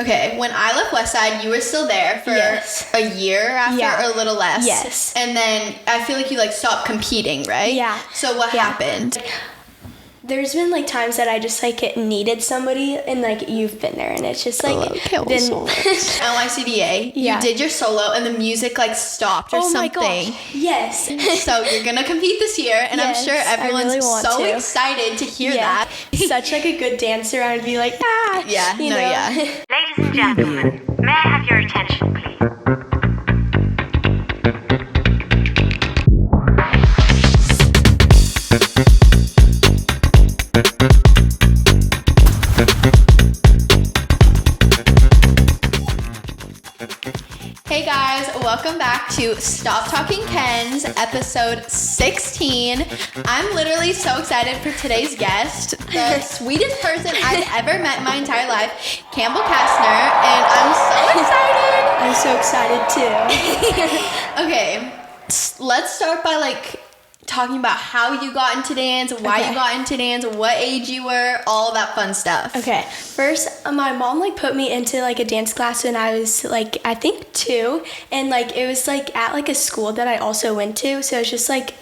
Okay, when I left Westside, you were still there for a year after, or a little less. Yes. And then I feel like you like stopped competing, right? Yeah. So what happened? There's been like times that I just like needed somebody, and like you've been there, and it's just like Campbell so much. NYCDA, you did your solo, and the music like stopped or something. Oh my gosh! Yes. So you're gonna compete this year, and I'm sure everyone's really excited to hear that. Such like a good dancer, I would be like, yeah, you know? Ladies and gentlemen, may I have your attention, please? Hey guys, welcome back to Stop Talking Kenz, episode 16. I'm literally so excited for today's guest, the sweetest person I've ever met in my entire life, Campbell Castner, and I'm so excited. I'm so excited too. Okay, let's start by like talking about how you got into dance, why you got into dance, what age you were, all that fun stuff. Okay, first, my mom like put me into like a dance class when I was like, I think 2, and like it was like at like a school that I also went to, so it's just like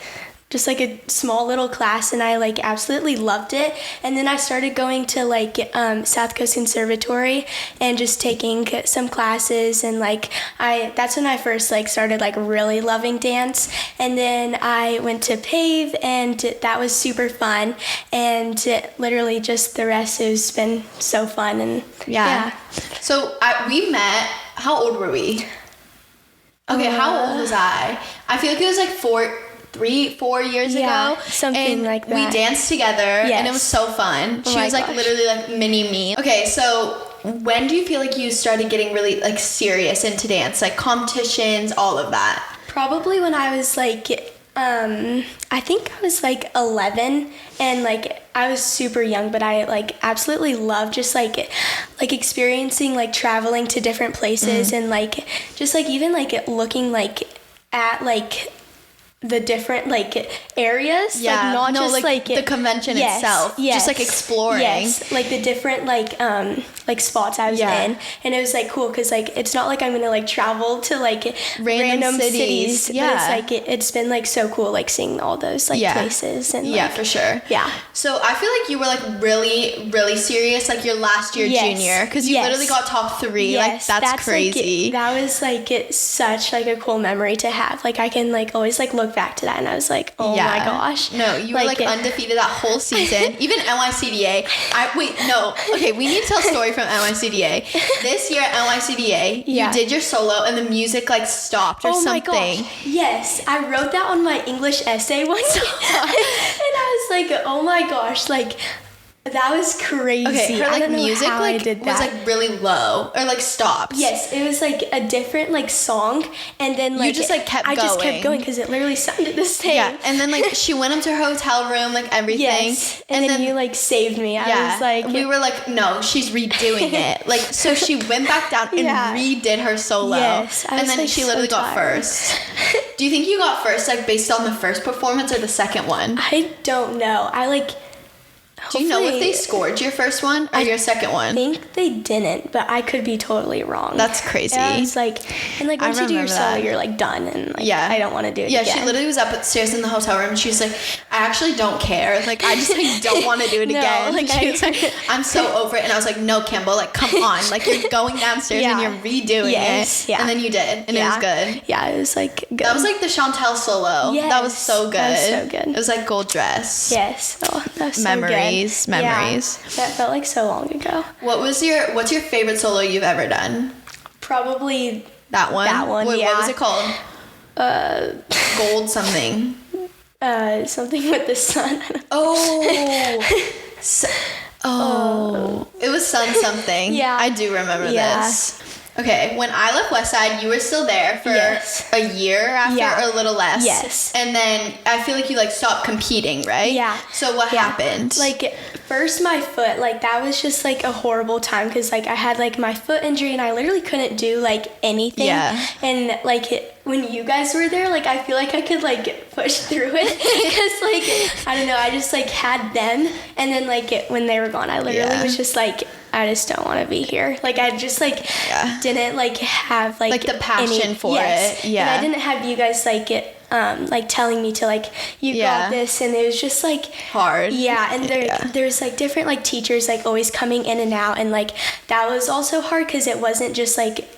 a small little class, and I like absolutely loved it. And then I started going to like South Coast Conservatory and just taking some classes, and like that's when I first like started like really loving dance. And then I went to PAVE, and that was super fun, and literally just the rest has been so fun. And yeah. So we met, how old were we? Okay, how old was I? I feel like it was like 4 years ago. Something like that. We danced together, and it was so fun. She was like literally like mini me. Okay, so when do you feel like you started getting really like serious into dance, like competitions, all of that? Probably when I was like, I think I was like 11, and like I was super young, but I like absolutely loved just like experiencing like traveling to different places, and like just like even like looking like at like the different like areas, like not just like the convention itself, just like exploring, like the different like spots I was in, and it was like cool because like it's not like I'm gonna like travel to like random cities, but it's like it's been like so cool like seeing all those like places, and like, for sure. So I feel like you were like really serious like your last year junior, because you literally got top 3. Like that's crazy. Like, that was like such like a cool memory to have. Like I can like always like look back to that, and I was like, oh my gosh. No, you were like undefeated that whole season. Even NYCDA. Okay, we need to tell a story from NYCDA. This year at NYCDA, you did your solo, and the music like stopped or something. Oh my gosh. Yes, I wrote that on my English essay one time. And I was like, oh my gosh, like that was crazy. Okay, her like music like was like really low or like stopped. Yes, it was like a different like song, and then like you just like kept I going. just kept going because it literally sounded the same. Yeah, and then like she went up to her hotel room, like everything. Yes, and then you like saved me. I was like, we were like, no, she's redoing it. Like so she went back down and redid her solo. Yes, and then she literally got first. Do you think you got first like based on the first performance or the second one? I don't know. Do you know if they scored your first one or your second one? I think they didn't, but I could be totally wrong. That's crazy. Yeah, it's like, and like once you do your solo, you're like done, and like I don't want to do it again. Yeah, she literally was upstairs in the hotel room, and she was like, I actually don't care. Like, I just like don't want to do it again. Like, she was like, I'm so over it. And I was like, no, Campbell, like, come on. Like, you're going downstairs and you're redoing it. Yeah. And then you did, and it was good. Yeah, it was like good. That was like the Chantel solo. Yes. That was so good. That was so good. It was like gold dress. Yes. Oh, that was Memories. So good. Memories. That felt like so long ago. What's your favorite solo you've ever done? Probably that one. What was it called? Gold something. Something with the sun. It was sun something. Yeah. I do remember this. Okay, when I left Westside, you were still there for a year after, or a little less. Yes. And then I feel like you like stopped competing, right? Yeah. So what happened? Like first my foot, like that was just like a horrible time because like I had like my foot injury and I literally couldn't do like anything. Yeah. And like when you guys were there, like I feel like I could like push through it because like I don't know, I just like had them, and then like when they were gone, I literally was just like I just don't want to be here. Like, I just, like, didn't, like, have, like the passion for it. Yeah. And I didn't have you guys, like, telling me to, like, you got this, and it was just, like, hard. Yeah, and there's, like, different, like, teachers, like, always coming in and out, and, like, that was also hard because it wasn't just, like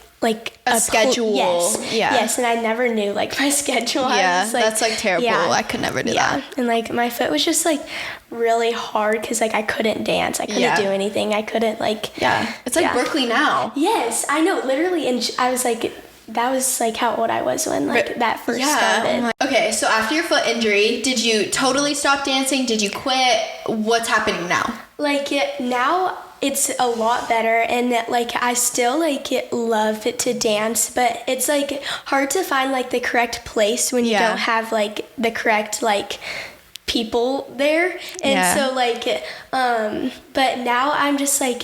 a schedule. Yes, and I never knew, like, my schedule. Yeah, was, like, that's, like, terrible. I could never do that. And, like, my foot was just, like, really hard because, like, I couldn't dance. I couldn't do anything. I couldn't, like... Yeah. It's like Berkeley now. Yes, I know, literally. And I was, like... That was, like, how old I was when, like, that first started. Okay, so after your foot injury, did you totally stop dancing? Did you quit? What's happening now? Like, now... It's a lot better, and like I still like love to dance, but it's like hard to find like the correct place when you don't have like the correct like people there. And so like but now I'm just like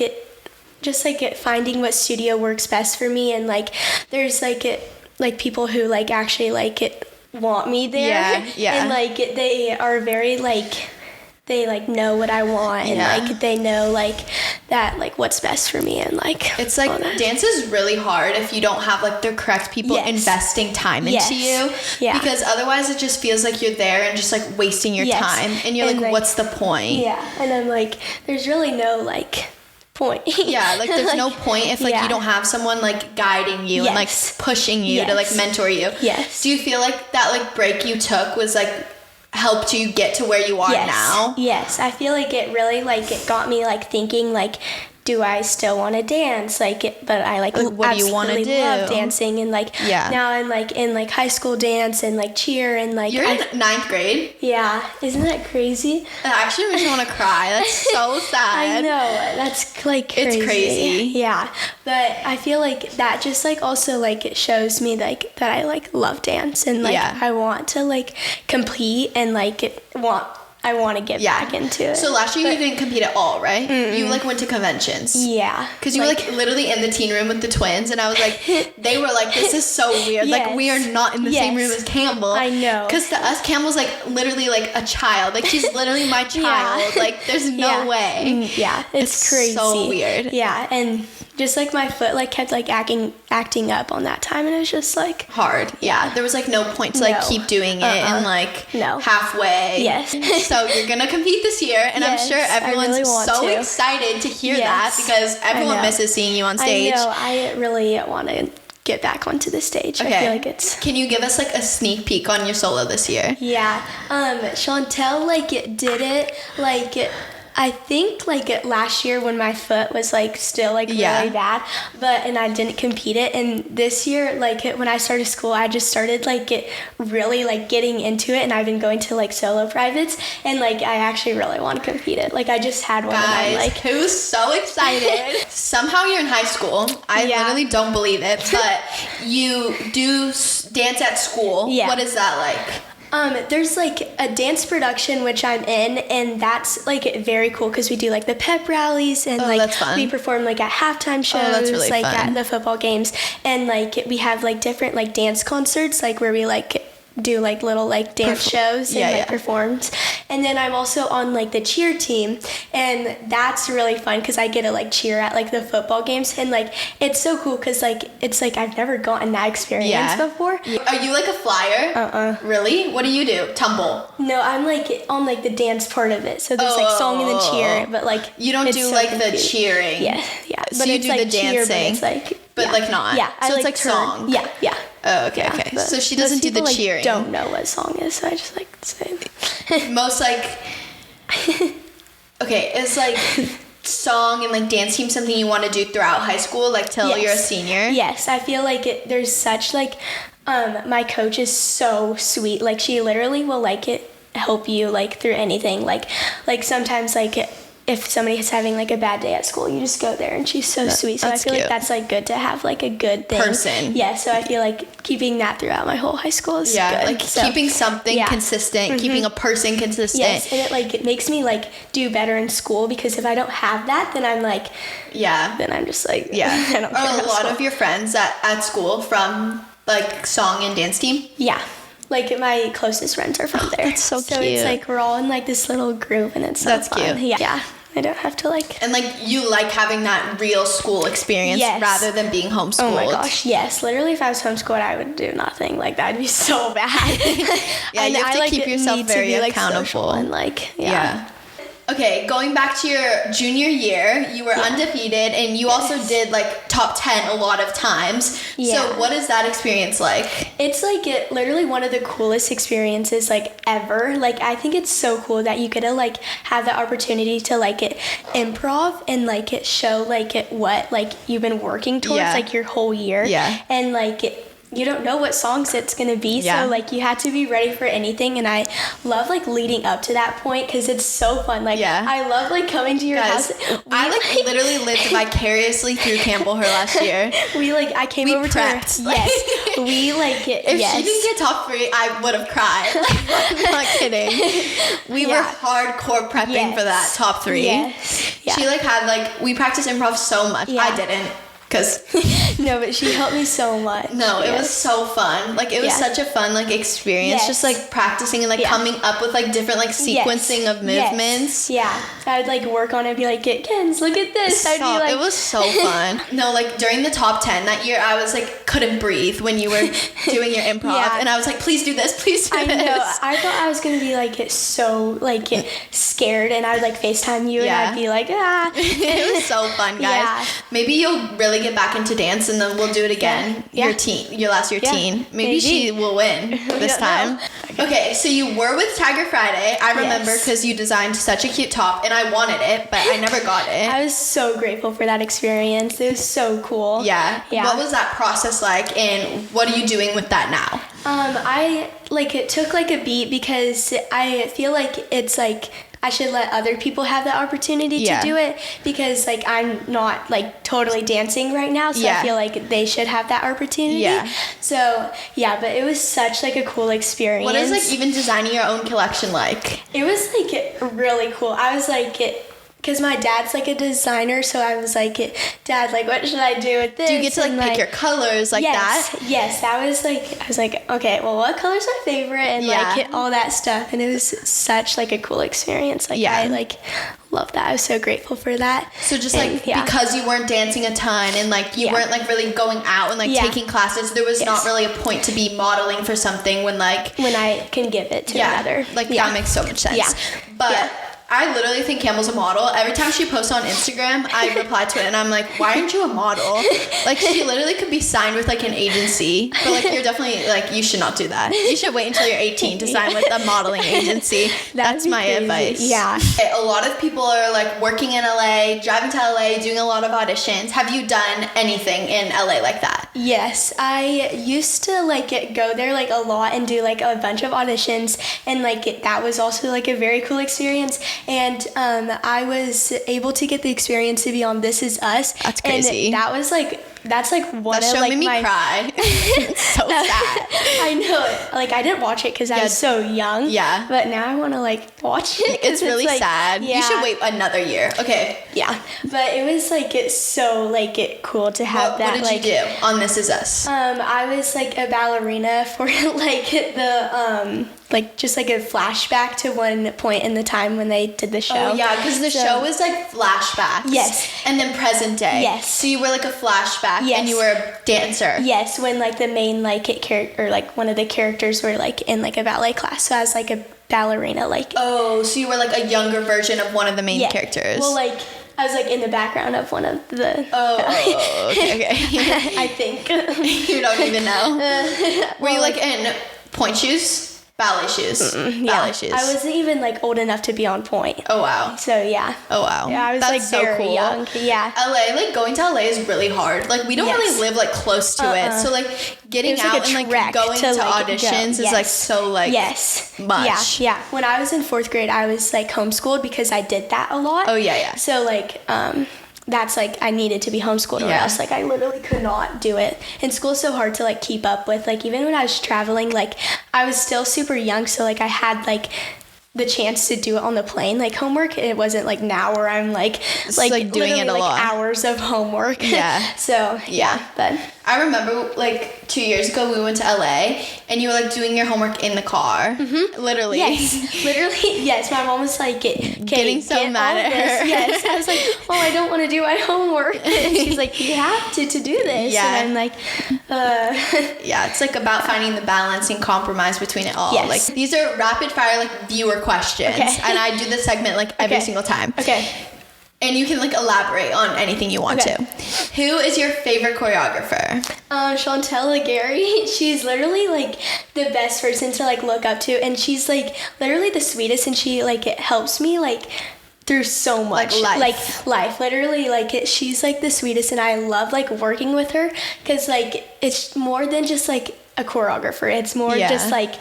finding what studio works best for me, and like there's like people who like actually like want me there. And like they are very like they like know what I want, and like they know like that like what's best for me, and like it's like dance is really hard if you don't have like the correct people investing time into you, because otherwise it just feels like you're there and just like wasting your time, and you're like what's the point? And I'm like there's really no like point. Like there's no point if like you don't have someone like guiding you and like pushing you to like mentor you. Do you feel like that like break you took was like helped you get to where you are now? Yes, I feel like it really like it got me like thinking like, do I still want to dance? Like, but I like what do you want to do? Love dancing, and like now I'm like in like high school dance and like cheer, and like you're in 9th grade. Yeah, isn't that crazy? It actually makes me want to cry. That's so sad. I know, that's like crazy. It's crazy. Yeah, but I feel like that just like also like it shows me like that I like love dance, and like I want to like compete, and like I want to get back into it. So last year you didn't compete at all, right? You like went to conventions. Yeah. Because you were like literally in the teen room with the twins, and I was like, they were like, this is so weird. Like we are not in the same room as Campbell. I know. Because to us, Campbell's like literally like a child. Like she's literally my child. Like there's no way. It's crazy. So weird. Yeah, and just like my foot like kept like acting up on that time, and it was just like hard. There was like no point to like keep doing it and like halfway. So you're gonna compete this year, and I'm sure everyone's really excited to hear that, because everyone misses seeing you on stage. I know. I really want to get back onto the stage. I feel like it's... Can you give us like a sneak peek on your solo this year? Yeah. Chantel like did it like... I think like last year when my foot was like still like really bad, and I didn't compete it, and this year like when I started school I just started like really like getting into it, and I've been going to like solo privates, and like I actually really want to compete it. Like I just had one. Guys, and I'm like, who's so excited? Somehow you're in high school. I literally don't believe it, but you do dance at school. What is that like? There's like a dance production which I'm in, and that's like very cool because we do like the pep rallies, and like we perform like at halftime shows, really like fun. at the football games, and like we have like different like dance concerts like where we like do like little like dance shows and like performs. And then I'm also on like the cheer team, and that's really fun because I get to like cheer at like the football games, and like it's so cool because like it's like I've never gotten that experience before. Are you like a flyer? Really? What do you do? Tumble? No, I'm like on like the dance part of it, so there's like song and then cheer, but like you don't do so like confusing. The cheering. So but you do like the dancing, but it's like like not. So it's like song. Oh, okay. So she doesn't do the cheering. I don't know what song is, so I just like say. Most like is like song and like dance team something you want to do throughout high school, like till you're a senior? Yes, I feel like there's such like my coach is so sweet. Like she literally will like help you like through anything. Like sometimes like if somebody is having like a bad day at school, you just go there, and she's so sweet. So I feel like that's like good to have like a good thing. Person. Yeah, so I feel like keeping that throughout my whole high school is good. Like keeping something consistent, keeping a person consistent. Yes, and it makes me like do better in school, because if I don't have that, then I'm like, then I'm just like, I don't care. Are a lot of your friends at school from like song and dance team? Yeah. Like my closest friends are from there. That's so cute. So it's like we're all in like this little group, and it's so fun. Cute. Yeah. I don't have to like. And like you like having that real school experience Yes. rather than being homeschooled. Oh my gosh, yes. Literally, if I was homeschooled, I would do nothing. Like that'd be so bad. Yeah, you have to keep yourself very accountable. And like, yeah. Okay, going back to your junior year, you were undefeated, and you also did like top 10 a lot of times. Yeah. So what is that experience like? It's like literally one of the coolest experiences like ever. Like I think it's so cool that you get to like have the opportunity to like improv and like show like what like you've been working towards like your whole year. Yeah. And like you don't know what songs it's going to be, so like you had to be ready for anything. And I love like leading up to that point because it's so fun. Like I love like coming to your house. I like literally lived vicariously through Campbell her last year. I came over prepped. to her. Yes. We like if she didn't get top 3, I would have cried. Like, I'm not kidding. We were hardcore prepping for that top 3. Yes. Yeah. She like had like we practiced improv so much. I didn't. Because no, but she helped me so much. No, it was so fun. Like it was such a fun like experience, just like practicing and like coming up with like different like sequencing of movements. Yeah, I would like work on it and be like, Kenz, look at this. I'd be like, it was so fun. No, like during the top 10 that year, I was like couldn't breathe when you were doing your improv, and I was like, please do this, please do this. I know. I thought I was gonna be like so like scared, and I would like FaceTime you, and I'd be like, It was so fun, guys. Yeah. Maybe you'll really get back into dance, and then we'll do it again. Your last year teen. Maybe she will win this time. Okay, so you were with Tiger Friday. I remember because you designed such a cute top, and I wanted it, but I never got it. I was so grateful for that experience. It was so cool. Yeah. What was that process like, and what are you doing with that now? I like it took like a beat because I feel like it's like I should let other people have the opportunity to do it because like I'm not like totally dancing right now, so I feel like they should have that opportunity. So but it was such like a cool experience. What is like even designing your own collection like? It was like really cool. I was like because my dad's like a designer, so I was like, Dad, like what should I do with this? Do you get to like pick your colors like that? Yes, that was like I was like, okay, well what color's my favorite, and like all that stuff, and it was such like a cool experience. Like I like love that. I was so grateful for that. So just like because you weren't dancing a ton and like you weren't like really going out and like taking classes, there was not really a point to be modeling for something when I can give it to another. Like that makes so much sense. But I literally think Campbell's a model. Every time she posts on Instagram, I reply to it and I'm like, why aren't you a model? Like she literally could be signed with like an agency, but like you're definitely like, you should not do that. You should wait until you're 18 to sign with a modeling agency. That's my advice. Yeah. A lot of people are like working in LA, driving to LA, doing a lot of auditions. Have you done anything in LA like that? Yes, I used to like go there like a lot and do like a bunch of auditions, and like that was also like a very cool experience. And I was able to get the experience to be on This Is Us. That's crazy. And that was like that's like one that of show like made me cry. It's so sad. I know it. Like I didn't watch it because I was so young. Yeah. But now I want to like watch it. It's really like, sad. You should wait another year. Okay. Yeah. But it was like it's so like cool to have that. What did you do on This Is Us? I was like a ballerina for like the like just like a flashback to one point in the time when they did the show. Oh yeah, because the show was like flashbacks. Yes. And then present day. Yes. So you were like a flashback. Yes. And you were a dancer. Yes, when like the main like character or like one of the characters were like in like a ballet class. So I was like a ballerina like. Oh, so you were like a younger version of one of the main characters. Well, like I was like in the background of one of the. Okay. I think. You don't even know. Were you like in point shoes? Ballet shoes. Ballet shoes. I wasn't even like old enough to be on point. Oh wow. So yeah. Oh wow. Yeah, I was That's like so very cool. young. Yeah. LA, like going to LA is really hard. Like we don't really live like close to it. So like getting out and like going to auditions is like so like much. Yeah. When I was in 4th grade, I was like homeschooled because I did that a lot. Oh yeah. So like that's like I needed to be homeschooled or else like I literally could not do it. And school's so hard to like keep up with. Like even when I was traveling, like I was still super young, so like I had like the chance to do it on the plane, like homework. It wasn't like now where I'm like doing it a like lot. hours of homework. Yeah. So yeah, but I remember like 2 years ago we went to LA and you were like doing your homework in the car. Literally. Yes, literally. Yes, my mom was like getting so mad at her. Yes, I was like, oh, I don't want to do my homework. And she's like, you have to do this. Yeah. And I'm like, Yeah, it's like about finding the balance and compromise between it all. Yes. Like these are rapid fire like viewer questions, and I do this segment like every single time. Okay. And you can like elaborate on anything you want to. Who is your favorite choreographer? Chantel Gary. She's literally like the best person to like look up to, and she's like literally the sweetest, and she like it helps me like through so much life. Literally like she's like the sweetest, and I love like working with her because like it's more than just like a choreographer. It's more just like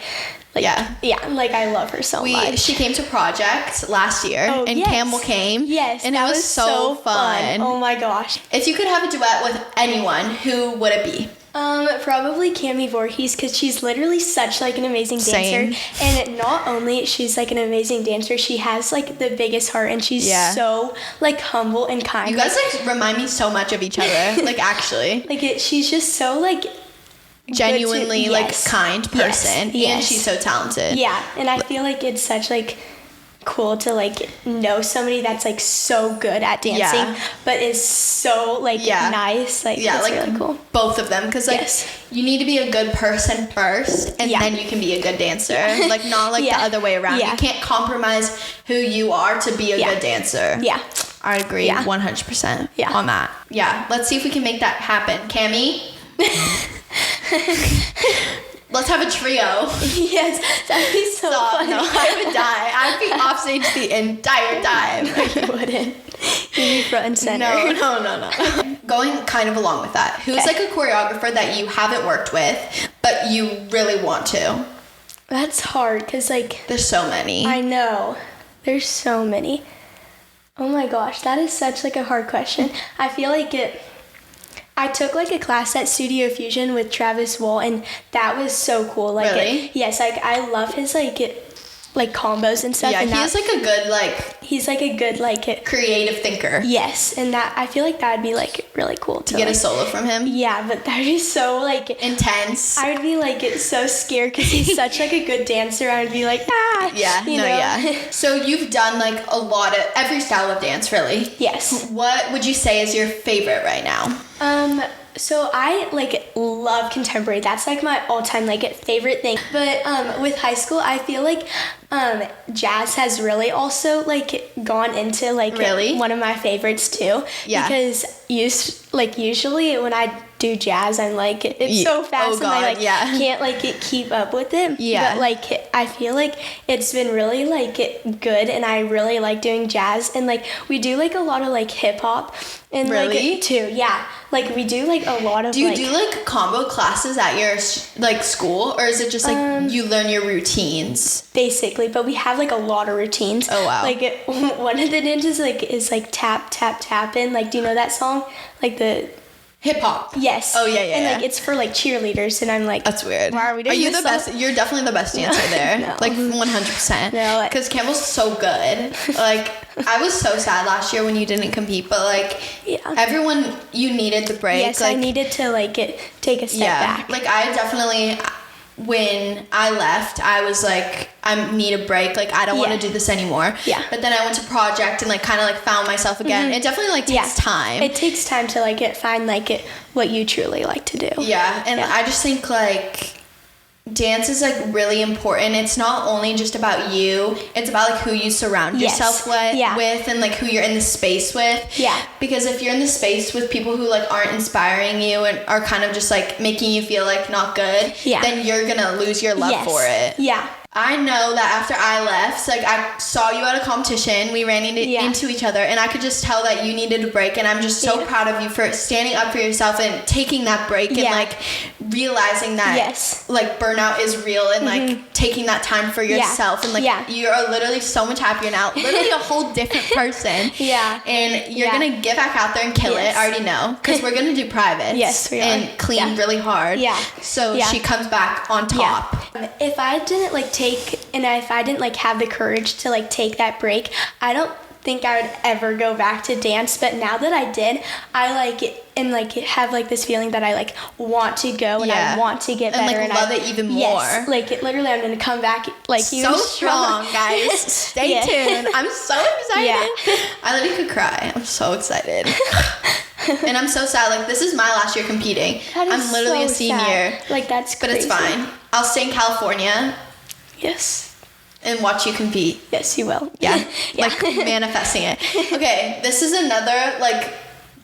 like I love her so much. She came to Project last year, and Campbell came. Yes, and it was so fun. Oh my gosh! If you could have a duet with anyone, who would it be? Probably Cami Voorhees, because she's literally such like an amazing dancer. And not only she's like an amazing dancer, she has like the biggest heart, and she's so like humble and kind. You guys like remind me so much of each other. Like actually, like she's just so like genuinely like kind person, and she's so talented. Yeah, and I feel like it's such like cool to like know somebody that's like so good at dancing but is so like nice. Like it's really cool. Both of them, because like you need to be a good person first, and then you can be a good dancer. Like not like the other way around. You can't compromise who you are to be a good dancer. I agree 100% on that. Let's see if we can make that happen. Cami, let's have a trio. Yes, that'd be so funny. No, I would die. I'd be off stage the entire time. You wouldn't. You'd be front and center. No. Going kind of along with that, who's like a choreographer that you haven't worked with, but you really want to? That's hard, because like... There's so many. I know. There's so many. Oh my gosh, that is such like a hard question. I feel like I took like a class at Studio Fusion with Travis Wall, and that was so cool. Like, really? Yes, like I love his like combos and stuff. Yeah, and he's like a good like. He's like a good like creative thinker. Yes, and that I feel like that'd be like really cool to get a solo from him. Yeah, but that'd be so like intense. I would be like so scared because he's such like a good dancer. I would be like So you've done like a lot of every style of dance, really. Yes. What would you say is your favorite right now? So I like love contemporary. That's like my all-time like favorite thing. But with high school, I feel like jazz has really also like gone into like one of my favorites too. Yeah. Because usually when I do jazz, I'm like it's so fast and I like can't like keep up with it. Yeah. But like I feel like it's been really like good, and I really like doing jazz, and like we do like a lot of like hip hop and like too. Yeah. Like we do like a lot of. Do you do like combo classes at your like school, or is it just like you learn your routines? Basically, but we have like a lot of routines. Oh wow! Like one of the dances like is like tap tap tapping. Like, do you know that song? Like the hip hop. Yes. Oh yeah. And like it's for like cheerleaders, and I'm like, that's weird. Why are we doing Are you this the best? You're definitely the best dancer there. No. Like 100%. No. Because Campbell's so good. Like I was so sad last year when you didn't compete, but like everyone, you needed the break. Yes, like, I needed to like take a step back. Like I definitely. When I left, I was like, I need a break. Like, I don't want to do this anymore. Yeah. But then I went to Project and like kind of like found myself again. Mm-hmm. It definitely like takes time. It takes time to like find like what you truly like to do. Yeah. And I just think like dance is like really important. It's not only just about you. It's about like who you surround yourself with and like who you're in the space with. Yeah. Because if you're in the space with people who like aren't inspiring you and are kind of just like making you feel like not good, then you're gonna lose your love for it. Yeah. I know that after I left, like I saw you at a competition, we ran into each other, and I could just tell that you needed a break, and I'm just so proud of you for standing up for yourself and taking that break and like realizing that like burnout is real, and like taking that time for yourself, and like you're literally so much happier now, literally a whole different person. And you're gonna get back out there and kill it. I already know, because we're gonna do privates and clean really hard. So she comes back on top. If I didn't like take and if I didn't like have the courage to like take that break, I don't think I would ever go back to dance. But now that I did, I like it and like have like this feeling that I like want to go and I want to get better and love it even more. Yes, like literally I'm gonna come back like so strong, guys. Stay tuned. I'm so excited. Yeah. I literally could cry. I'm so excited. And I'm so sad. Like, this is my last year competing. I'm literally a senior. Sad. Like, that's crazy. But it's fine. I'll stay in California. Yes. And watch you compete. Yes, you will. Yeah. Like, manifesting it. Okay, this is another, like,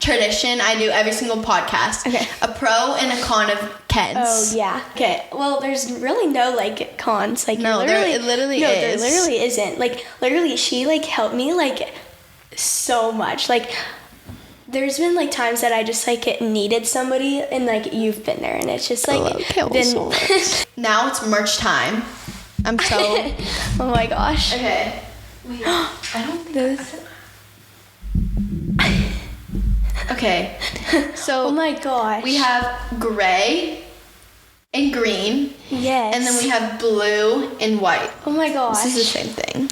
tradition I do every single podcast. Okay. A pro and a con of Kenz. Oh, yeah. Okay. Well, there's really no, like, cons. Like, no, it literally no, is. there literally isn't. Like, literally, she, like, helped me, like, so much. Like, there's been like times that I just like needed somebody and like you've been there and it's just like so much. Now it's merch time. I'm so oh my gosh. Okay. Wait, I don't think Okay. So oh my gosh. we have gray and green. Yes. And then we have blue and white. Oh my gosh. This is the same thing.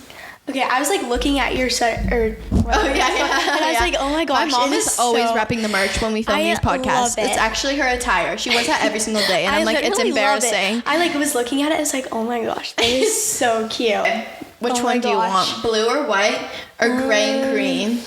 Okay, I was like looking at your set or and I was like, oh my gosh. My mom is always repping the merch when we film these podcasts. It's actually her attire. She wears that every single day, and I'm like, it's embarrassing. I like was looking at it. I was like, oh my gosh, that is so cute. Which one do you want, blue or white, or gray and green?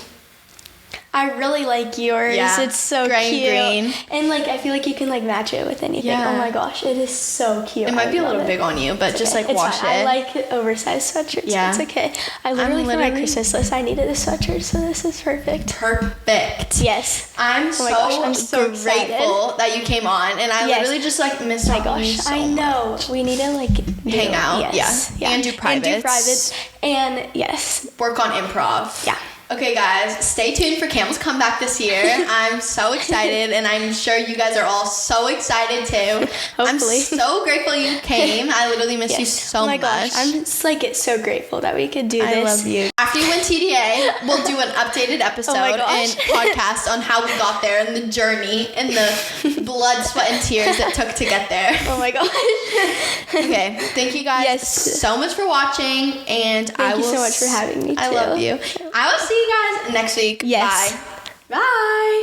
I really like yours. Yeah, it's so gray cute. And green. And like I feel like you can like match it with anything. Yeah. Oh my gosh, it is so cute. It might be a little big on you, but it's just okay. like wash fine. it. I like oversized sweatshirts. Yeah. It's okay. I literally for my Christmas list I needed a sweatshirt, so this is perfect. Perfect. Yes. I'm I'm so grateful that you came on, and I literally just like missed my gosh, you so I know. much. We need to like hang out. Yes. Yeah. And do privates. And yes. Work on improv. Yeah. Okay, guys, stay tuned for Campbell's comeback this year. I'm so excited, and I'm sure you guys are all so excited too. Hopefully. I'm so grateful you came. I literally miss you so much. Oh my gosh, I'm just like so grateful that we could do this. I love you. After you win TDA, we'll do an updated episode and podcast on how we got there and the journey and the blood, sweat, and tears it took to get there. Oh my gosh. Okay, thank you guys so much for watching, and thank you so much for having me too. I love you. I will see you guys next week. Yes. Bye. Bye.